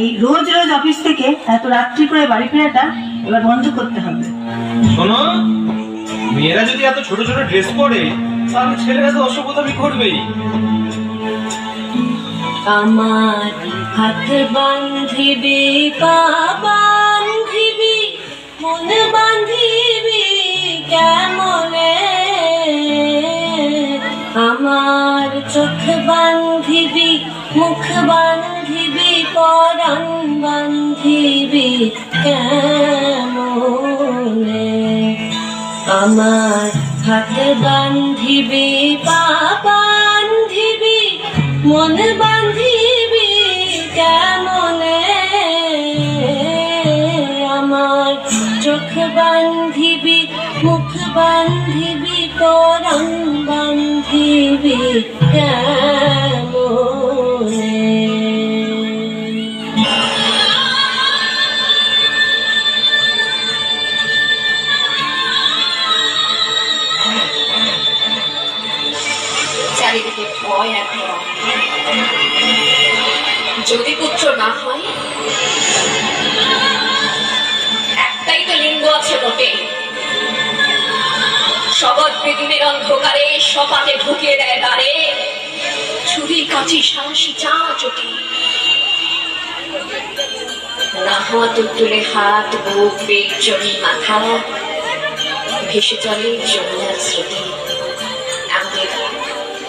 এই রোজ রোজ অফিস থেকে এত রাত্রি করে বাড়ি ফেরাটা এবার বন্ধ করতে হবে। শোনো, মেয়েরা যদি এত ছোট ছোট ড্রেস পরে তাহলে ছেলেরা তো অসভ্যতামি করবেই। আমার হাত বান্ধিবি, পা বান্ধিবি, মন বান্ধিবি কেমনে, আমার চোখ বান্ধিবি, মুখ বান্ধিবি, পরাণ বান্ধিবি কেমনে, আমার হাত বান্ধিবি, পা বান্ধিবি, মন বান্ধিবি কেমনে, আমার চোখ বান্ধিবি, মুখ বান্ধিবি, পরাণ বান্ধিবি কেমনে। চারিদিকে ভয় আর ভয়, যদি পুত্র না হয়, একটাই তো লিঙ্গ আছে বটে, শবদ বেদিনের অন্ধকারে সপাতে ঢুকিয়ে দেয় দ্বারে, ছুরি কাঁচি সাহসী চা চটি, না হওয়া তুলে হাত, বুক, পেট, জমি, মাথা, ভেসে চলে যমুনার স্মৃতি আমাদের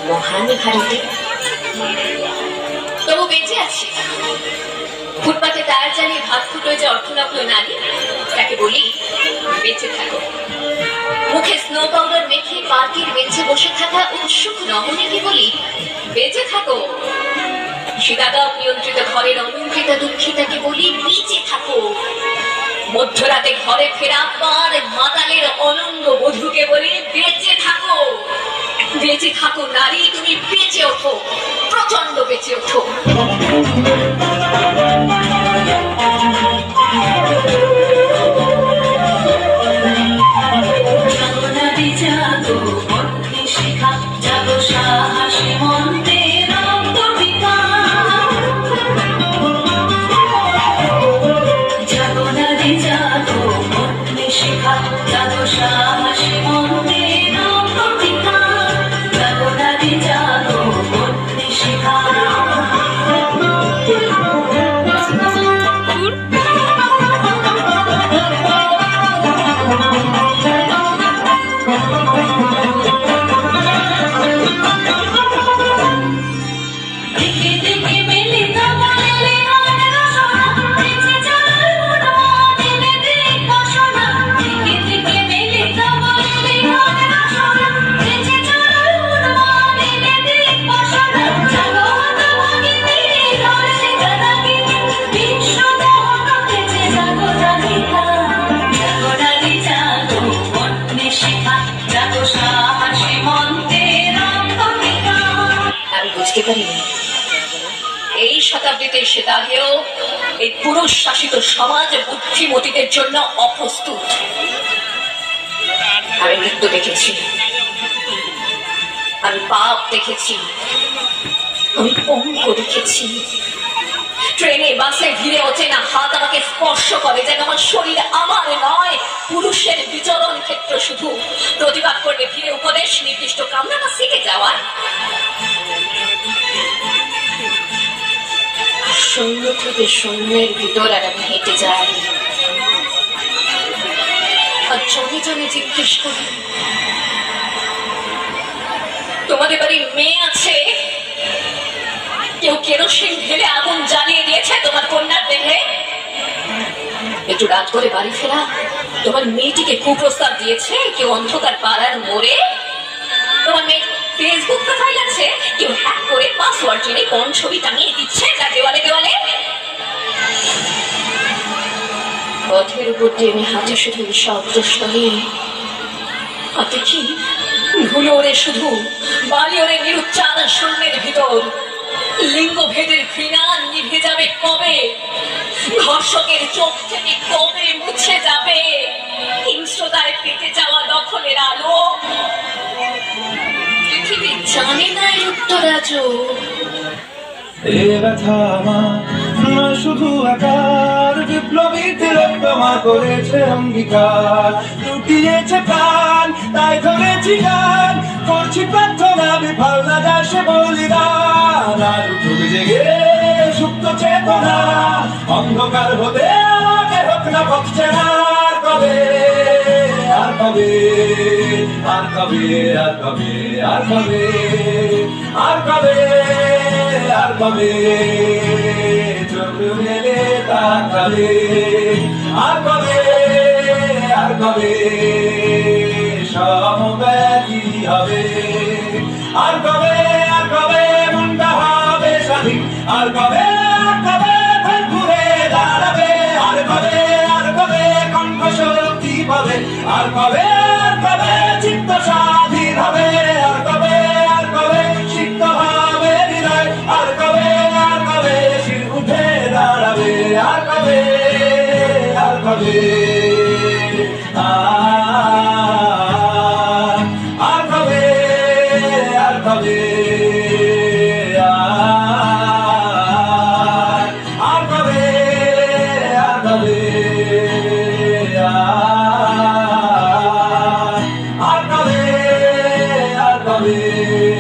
মহান ভারতে। তবু বেঁচে আছে ফুটপাতে টায়ার জ্বালিয়ে ভাত ফুটোয় যে অর্থনগ্ন নারী, তাকে বলি বেঁচে থাকো। মুখে স্নো পাউডার মেখে পার্কের বেঞ্চে বসে থাকা উৎসুক রমণীকে বলি বেঁচে থাকো। শীতাতাপ নিয়ন্ত্রিত ঘরের অনিয়ন্ত্রিত দুঃখিতাকে বলি বেঁচে থাকো। মধ্যরাতে ঘরে ফেরা পার মাতালের অনঙ্গ বধূকে বলি বেঁচে থাকো। বেঁচে থাকো নারী, তুমি বেঁচে ওঠো, প্রচন্ড বেঁচে ওঠো। এই শতাব্দীতে এসে দাঁড়িয়েও এই পুরুষ শাসিত সমাজ বুদ্ধিমতীদের জন্য অপ্রস্তুত। আমি মৃত্যু দেখেছি, আমি পাপ দেখেছি, আমি পঙ্ক দেখেছি। ট্রেনে বাসে ভিড়ে অচেনা হাত আমাকে স্পর্শ করে, যেন আমার শরীর আমার নয়, পুরুষের বিচরণ ক্ষেত্র শুধু। প্রতিবাদ করলে ভিড়ে উপদেশ, নির্দিষ্ট কামরা বা শিখে যাওয়ার। শূন্য থেকে শূন্যের ভিতর আর আমি হেঁটে যাই, আর জনে জনে জিজ্ঞেস করি তোমাদের বাড়ির মেয়ে আছে? কেউ কেরোসিন ঢেলে আগুন জ্বালিয়ে দিয়েছে তোমার কন্যার দেহে? একটু রাত করে বাড়ি ফেরা তোমার মেয়েটিকে কুপ্রস্তাব দিয়েছে কেউ অন্ধকার পাড়ার মোড়ে? তোমার মেয়ে ফেসবুক প্রোফাইল আছে, কেউ হ্যাক করে পাসওয়ার্ড জেনে কোন ছবি টাঙিয়ে দিচ্ছে তার দেওয়ালে দেওয়ালে? পথের উপর দিয়ে আমি হাঁটে শুধু শব্দ শুনি, হাতে কি ধুলো ওরে, শুধু বালি ওরে নিরুচ্চার শূন্যের ভিতর। লিঙ্গ ভেদের ঘৃণা নিভে যাবে কবে? ধর্ষকের চোখ থেকে কবে মুছে যাবে হিংস্রতায় পেতে যাওয়া দখলের আলো? পৃথিবী জানে না উত্তরাজ। এ ব্যথা আমার নয় শুধু আকার, বিপ্লবী তিলোত্তমা করেছে অঙ্গীকার, লুটিয়েছে প্রাণ তাই ধরেছি গান, করছি প্রার্থনা বিফল না যায় সে বলিদান। আর উঠুক জেগে সুপ্ত চেতনা, অন্ধকার হতে আমাকে হোক না পক্ষে না। আর কবে, আর কবে, আর কবে, আর কবে, আর কবে, আর কবে, আর কবে চোখ মেলে তাকাবে, আর কবে, আর কবে সমব্যথী হবে, আর কবে, আর কবে মনটা হবে স্বাধীন, আর কবে, আর কবে ঘুরে দাঁড়াবে, আর কবে, আর কবে কণ্ঠ শক্তি পাবে, আর কবে, আর কবে চিত্ত স্বাধীন হবে, আর কবে, আর কবে সিক্ত হবে হৃদয়, আর কবে, আর কবে শির উঠে দাঁড়াবে, আর কবে, আর কবে, আর কবে, আর কবে, আর কবে, আর কবে, আর কবে, আর কবে।